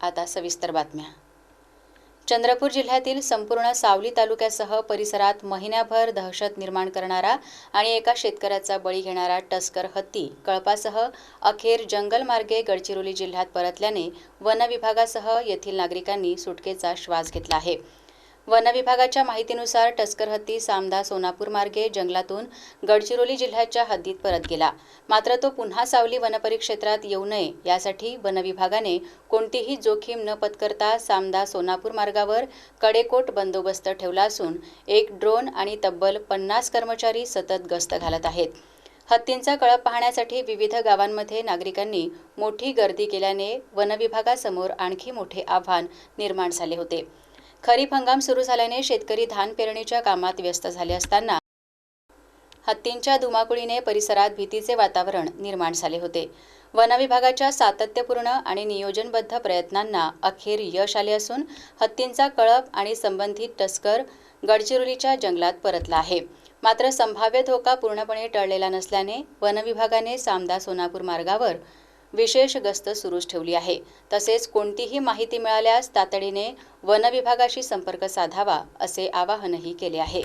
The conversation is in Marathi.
आता सविस्तर बातम्या। चंद्रपूर जिल्ह्यातील संपूर्ण सावली तालुक्यासह परिसरात महिन्याभर दहशत निर्माण करणारा आणि एका शेतकऱ्याचा बळी घेणारा टस्कर हत्ती कळपासह अखेर जंगलमार्गे गडचिरोली जिल्ह्यात परतल्याने वन विभागासह येथील नागरिकांनी सुटकेचा श्वास घेतला आहे। वन विभागाच्या माहितीनुसार टस्कर हत्ती सामदा सोनापूर मार्गे जंगलातून गडचिरोली जिल्ह्याच्या हद्दीत परत गेला। मात्र तो पुन्हा सावली वनपरिक्षेत्रात येऊ नये यासाठी वन विभागाने कोणतीही जोखीम न पत्करता सामदा सोनापूर मार्गावर कडेकोट बंदोबस्त ठेवला असून एक ड्रोन आणि तब्बल 50 कर्मचारी सतत गस्त घालत आहेत। हत्तींचा कळप पाहण्यासाठी विविध गावांमध्ये नागरिकांनी मोठी गर्दी केल्याने वन विभागासमोर आणखी मोठे आव्हान निर्माण झाले होते। खरीप हंगाम सुरू झाल्याने शेतकरी धान पेरणीच्या कामात व्यस्त झाले असताना हत्तींच्या धुमाकुळीने परिसरात भीतीचे वातावरण निर्माण झाले होते। वन विभागाच्या सातत्यपूर्ण आणि नियोजनबद्ध प्रयत्नांना अखेर यश आले असून हत्तींचा कळप आणि संबंधित टस्कर गडचिरोलीच्या जंगलात परतला आहे। मात्र संभाव्य धोका पूर्णपणे टळलेला नसल्याने वन विभागाने सामदा सोनापूर मार्गावर विशेष गस्त सुरूच ठेवली आहे। तसेच कोणतीही माहिती मिळाल्यास तातडीने वन विभागाशी संपर्क साधावा असे आवाहनही केले आहे।